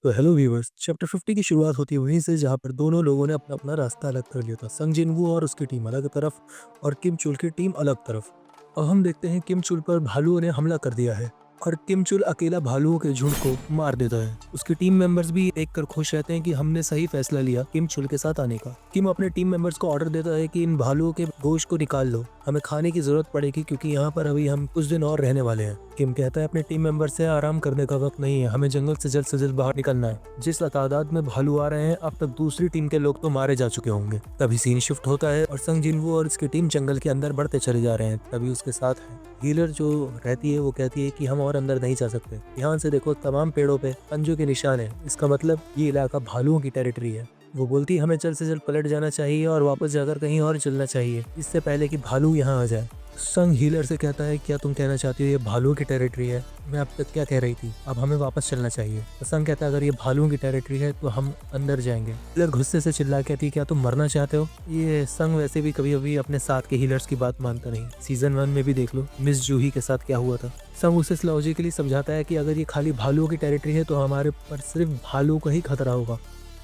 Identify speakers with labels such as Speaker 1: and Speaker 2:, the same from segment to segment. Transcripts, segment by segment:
Speaker 1: तो hello viewers, chapter 50 की शुरुआत होती है वहीं से जहाँ पर दोनों लोगों ने अपना अपना रास्ता अलग कर लिया था। संग जिनवू और उसकी टीम अलग तरफ और किम चुल की टीम अलग तरफ। और हम देखते हैं किम चुल पर भालुओं ने हमला कर दिया है और किम चुल अकेला भालुओं के झुंड को मार देता है। उसके टीम मेंबर्स भी देखकर खुश रहते हैं कि हमने सही फैसला लिया किम चुल के साथ आने का। किम अपने टीम मेंबर्स को ऑर्डर देता है कि इन भालुओं के गोश्त को निकाल लो, हमें खाने की जरूरत पड़ेगी क्योंकि यहाँ पर अभी हम कुछ दिन और रहने वाले हैं। किम कहता है अपने टीम मेंबर से आराम करने का वक्त नहीं है, हमें जंगल से जल्द बाहर निकलना है। जिस तादाद में भालू आ रहे हैं अब तक दूसरी टीम के लोग तो मारे जा चुके होंगे। तभी सीन शिफ्ट होता है और संग जिनवू और उसकी टीम जंगल के अंदर बढ़ते चले जा रहे हैं। तभी उसके साथ हीलर जो रहती है वो कहती है कि हम और अंदर नहीं जा सकते, ध्यान से देखो तमाम पेड़ों पे पंजों के निशान है, इसका मतलब ये इलाका भालुओं की टेरिटरी है। वो बोलती है हमें जल्द से जल्द पलट जाना चाहिए और वापस जाकर कहीं और चलना चाहिए इससे पहले कि भालू यहाँ आ जाए। संग हीलर से कहता है क्या तुम कहना चाहती हो ये भालुओं की टेरिटरी है, मैं अब तक क्या कह रही थी, अब हमें वापस चलना चाहिए। तो संग कहता है अगर ये भालुओं की टेरिटरी है तो हम अंदर जाएंगे। हीलर गुस्से से चिल्ला कहती है क्या तुम मरना चाहते हो। ये संग वैसे भी कभी कभी अपने साथ के हीलर्स की बात मानता नहीं, सीजन 1 में भी देख लो मिस जूही के साथ क्या हुआ था। संग उसे लॉजिकली समझाता है कि अगर ये खाली भालुओं की टेरिटरी है तो हमारे पर सिर्फ भालू का ही खतरा होगा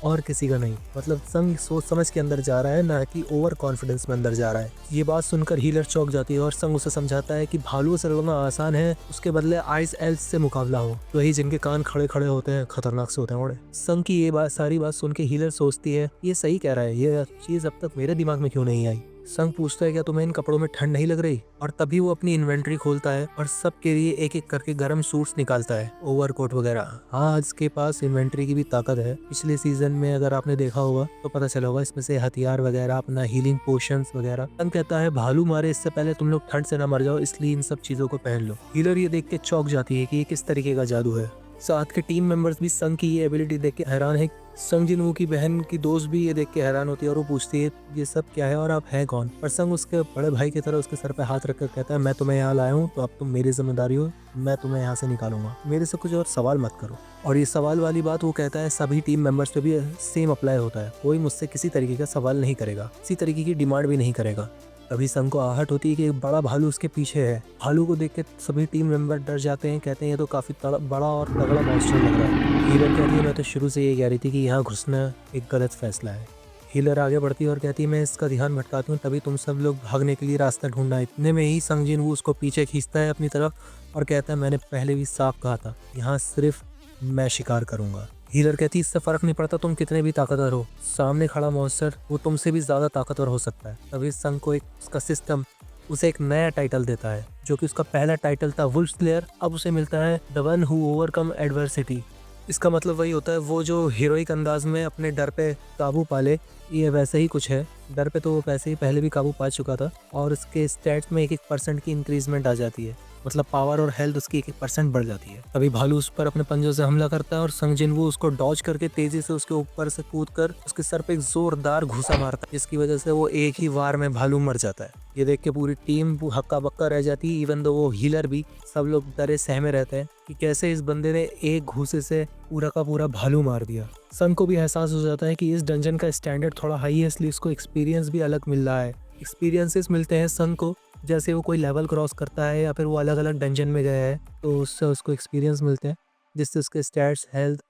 Speaker 1: और किसी का नहीं। मतलब संग सोच समझ के अंदर जा रहा है, ना कि ओवर कॉन्फिडेंस में अंदर जा रहा है। ये बात सुनकर हीलर चौंक जाती है और संग उसे समझाता है कि भालुओं से लड़ना आसान है, उसके बदले आइस एल्फ से मुकाबला हो। तो वही जिनके कान खड़े खड़े होते हैं खतरनाक से होते हैं बड़े। संग की ये सारी बात सुन के हीलर सोचती है ये सही कह रहा है, ये चीज अब तक मेरे दिमाग में क्यों नहीं आई। संग पूछता है क्या तुम्हें इन कपड़ों में ठंड नहीं लग रही। और तभी वो अपनी इन्वेंट्री खोलता है और सबके लिए एक एक करके गर्म सूट्स निकालता है, ओवरकोट वगैरह। हाँ, इसके पास इन्वेंट्री की भी ताकत है। पिछले सीजन में अगर आपने देखा होगा तो पता चला होगा इसमें से हथियार वगैरह, अपना हीलिंग पोशंस वगैरह। संग कहता है भालू मारे इससे पहले तुम लोग ठंड से ना मर जाओ, इसलिए इन सब चीजों को पहन लो। हीलर ये देख के चौंक जाती है कि ये किस तरीके का जादू है। साथ के टीम मेंबर्स भी संग की ये एबिलिटी देख के हैरान है। संग जिनवू की बहन की दोस्त भी ये देख के हैरान होती है और वो पूछती है ये सब क्या है और आप हैं कौन। पर संग उसके बड़े भाई की तरह उसके सर पे हाथ रखकर कहता है मैं तुम्हें यहाँ लाया हूँ तो अब तुम मेरी जिम्मेदारी हो, मैं तुम्हें यहाँ से निकालूंगा, मेरे से कुछ और सवाल मत करो। और ये सवाल वाली बात वो कहता है सभी टीम मेंबर्स पे भी सेम अप्लाई होता है, कोई मुझसे किसी तरीके का सवाल नहीं करेगा, किसी तरीके की डिमांड भी नहीं करेगा। तभी संग को आहट होती है कि एक बड़ा भालू उसके पीछे है। भालू को देख के सभी टीम मेंबर डर जाते हैं, कहते हैं ये तो काफी बड़ा और तगड़ा मॉन्स्टर लग रहा है। हीलर कहती है मैं तो शुरू से ये कह रही थी कि यहाँ घुसना एक गलत फैसला है। हीलर आगे बढ़ती है और कहती है मैं इसका ध्यान भटकाती हूँ तभी तुम सब लोग भागने के लिए रास्ता ढूंढना। इतने में ही संग जिनवू उसको पीछे खींचता है अपनी तरफ और कहता है मैंने पहले भी साफ कहा था यहाँ सिर्फ मैं शिकार करूंगा। हीलर कहती है इससे फर्क नहीं पड़ता तुम कितने भी ताकतवर हो, सामने खड़ा मॉन्स्टर वो तुमसे भी ज्यादा ताकतवर हो सकता है। तभी संग को एक उसका सिस्टम उसे एक नया टाइटल देता है, जो कि उसका पहला टाइटल था वुल्फ स्लेयर, अब उसे मिलता है the one who overcome adversity. इसका मतलब वही होता है वो जो हीरोइक अंदाज में अपने डर पे काबू पाले, ये वैसे ही कुछ है। डर पे तो वो वैसे ही पहले भी काबू पा चुका था और उसके स्टैट्स में 1% की इंक्रीजमेंट आ जाती है, मतलब पावर और हेल्थ उसकी 1% बढ़ जाती है। तभी भालू उस पर अपने पंजों से हमला करता है और संग जिनवू उसको डॉज करके तेजी से उसके ऊपर से कूदकर उसके सर पे एक जोरदार घूसा मारता है, जिसकी वजह से वो एक ही वार में भालू मर जाता है। ये देख के पूरी टीम हक्का बक्का रह जाती है, इवन दो वो हीलर भी। सब लोग डरे सहमे रहते हैं कि कैसे इस बंदे ने एक घूसे से पूरा का पूरा भालू मार दिया। संग को भी एहसास हो जाता है कि इस डंजन का स्टैंडर्ड थोड़ा हाई है, इसलिए इसको एक्सपीरियंस भी अलग मिल रहा है। एक्सपीरियंसेस मिलते हैं संग को जैसे वो कोई लेवल क्रॉस करता है या फिर वो अलग अलग डंजन में गया है तो उससे उसको एक्सपीरियंस मिलते हैं, जिससे उसके स्टैट्स, हेल्थ,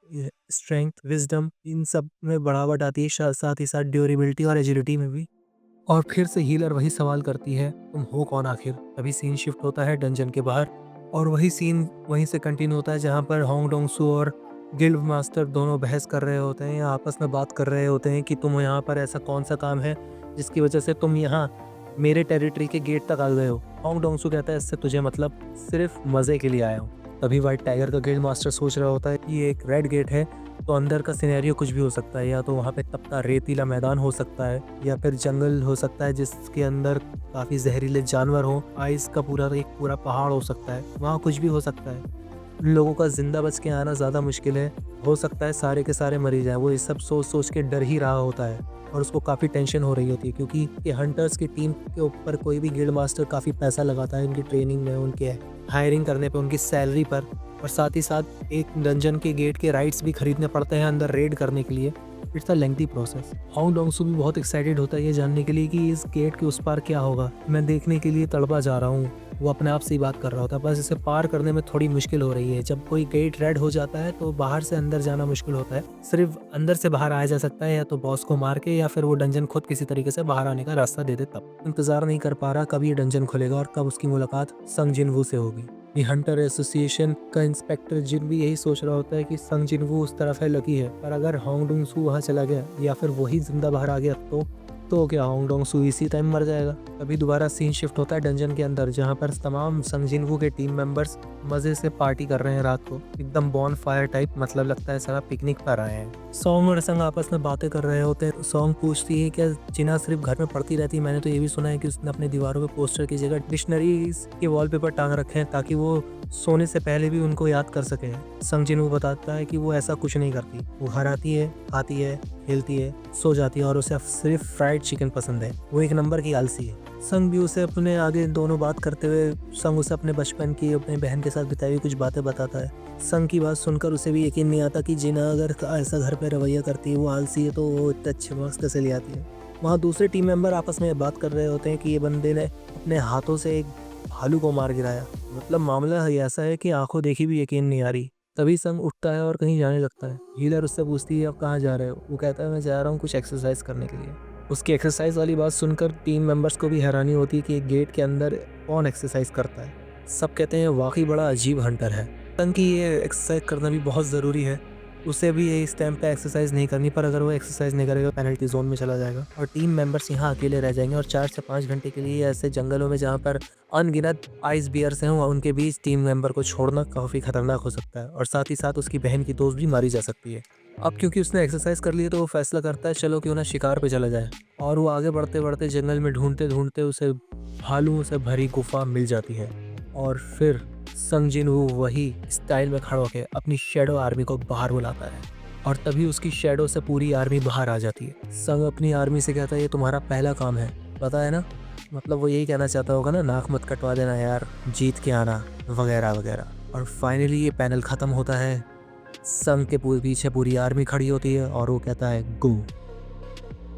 Speaker 1: स्ट्रेंथ, विजडम इन सब में बढ़ावट आती है, साथ ही साथ ड्यूरेबिलिटी और एजिलिटी में भी। और फिर से हीलर वही सवाल करती है तुम हो कौन आखिर। तभी सीन शिफ्ट होता है डंजन के बाहर और वही सीन वहीं से कंटिन्यू होता है जहाँ पर होंग डोंग सू और गिल्ड मास्टर दोनों बहस कर रहे होते हैं या आपस में बात कर रहे होते हैं कि तुम यहाँ पर ऐसा कौन सा काम है जिसकी वजह से तुम यहाँ मेरे टेरिटरी के गेट तक आ गए हो। होंग डोंग सू कहता है इससे तुझे मतलब सिर्फ मजे के लिए आया हूँ। तभी व्हाइट टाइगर का गिल्ड मास्टर सोच रहा होता है कि ये एक रेड गेट है तो अंदर का सिनेरियो कुछ भी हो सकता है, या तो वहाँ पे तपता रेतीला मैदान हो सकता है या फिर जंगल हो सकता है जिसके अंदर काफी जहरीले जानवर हो, आइस का पूरा पहाड़ हो सकता है, वहाँ कुछ भी हो सकता है। लोगों का जिंदा बच के आना ज़्यादा मुश्किल है, हो सकता है सारे के सारे मरी जाए। वो ये सब सोच सोच के डर ही रहा होता है और उसको काफ़ी टेंशन हो रही होती है क्योंकि ये हंटर्स की टीम के ऊपर कोई भी गिल्ड मास्टर काफ़ी पैसा लगाता है उनकी ट्रेनिंग में, उनके हायरिंग करने पे, उनकी सैलरी पर, और साथ ही साथ एक डंजन के गेट के राइट्स भी खरीदने पड़ते हैं अंदर रेड करने के लिए। It's a lengthy process. How Dongsu भी बहुत एक्साइटेड होता है ये जानने के लिए कि इस गेट के उस पार क्या होगा, मैं देखने के लिए तड़पा जा रहा हूँ। वो अपने आप से ही बात कर रहा होता है, बस इसे पार करने में थोड़ी मुश्किल हो रही है। जब कोई गेट रेड हो जाता है तो बाहर से अंदर जाना मुश्किल होता है, सिर्फ अंदर से बाहर आया जा सकता है या तो बॉस को मार के या फिर वो डंजन खुद किसी तरीके से बाहर आने का रास्ता दे दे तब। इंतजार नहीं कर पा रहा कब ये डंजन खुलेगा और कब उसकी मुलाकात संग जिनवू से होगी। ये हंटर एसोसिएशन का इंस्पेक्टर जिन भी यही सोच रहा होता है कि संग जिनवू उस तरफ है लकी है, पर अगर होंग डोंगसू वहाँ चला गया या फिर वही जिंदा बाहर आ गया तो क्या होंग डोंगसू इसी टाइम मर जाएगा। तभी दोबारा सीन शिफ्ट होता है डंजन के अंदर, जहाँ पर तमाम संग जिनवू के टीम मेंबर्स मजे से पार्टी कर रहे हैं रात को, एकदम बॉन फायर टाइप, मतलब लगता है सारा पिकनिक पर आए हैं। सॉन्ग और संग आपस में बातें कर रहे होते हैं। सॉन्ग पूछती है क्या जिना सिर्फ घर में पढ़ती रहती है, मैंने तो ये भी सुना है कि उसने अपने दीवारों पे पोस्टर की जगह डिक्शनरीज के वॉलपेपर टांग रखे हैं ताकि वो सोने से पहले भी उनको याद कर सके। संग जिनवू बताता है कि वो ऐसा कुछ नहीं करती, वो घर आती है, खाती है, खेलती है, सो जाती है और उसे सिर्फ फ्राइड चिकन पसंद है। वो एक नंबर की आलसी है। संग भी उसे अपने आगे दोनों बात करते हुए संग उसे अपने बचपन की अपने बहन के साथ बिताई हुई कुछ बातें बताता है। संग की बात सुनकर उसे भी यकीन नहीं आता कि जिना अगर ऐसा घर पे रवैया करती है, वो आलसी है, तो वो इतने अच्छे मार्क्स कैसे ले आती है। वहाँ दूसरे टीम मेंबर आपस में बात कर रहे होते हैं कि ये बंदे ने अपने हाथों से एक भालू को मार गिराया। मतलब मामला ऐसा है कि आंखों देखी भी यकीन नहीं आ रही। तभी संग उठता है और कहीं जाने लगता है। हीलर उससे पूछती है आप कहाँ जा रहे हो। वो कहता है मैं जा रहा हूँ कुछ एक्सरसाइज करने के लिए। उसकी एक्सरसाइज वाली बात सुनकर टीम मेंबर्स को भी हैरानी होती है कि एक गेट के अंदर कौन एक्सरसाइज करता है। सब कहते हैं वाकई बड़ा अजीब हंटर है। संग की ये एक्सरसाइज करना भी बहुत ज़रूरी है। उसे भी इस टाइम पे एक्सरसाइज नहीं करनी, पर अगर वो एक्सरसाइज नहीं करेगा पेनल्टी जोन में चला जाएगा और टीम मेंबर्स यहाँ अकेले रह जाएंगे। और 4 से 5 घंटे के लिए ऐसे जंगलों में जहाँ पर अनगिनत आइस बियर्स हैं उनके बीच टीम मेंबर को छोड़ना काफ़ी खतरनाक हो सकता है और साथ ही साथ उसकी बहन की दोस्त भी मारी जा सकती है। अब क्योंकि उसने एक्सरसाइज कर ली है तो वो फैसला करता है चलो क्यों ना शिकार पे चला जाए। और वो आगे बढ़ते बढ़ते जंगल में ढूंढते ढूंढते उसे भालुओं से भरी गुफा मिल जाती है। और फिर संग जिनवू वही स्टाइल में खड़ा होकर अपनी शैडो आर्मी को बाहर बुलाता है और तभी उसकी शैडो से पूरी आर्मी बाहर आ जाती है। संग अपनी आर्मी से कहता है ये तुम्हारा पहला काम है, पता है ना। मतलब वो यही कहना चाहता होगा ना, नाक मत कटवा देना यार, जीत के आना वगैरह वगैरह। और फाइनली ये पैनल ख़त्म होता है। संग के पीछे पूरी आर्मी खड़ी होती है और वो कहता है गो।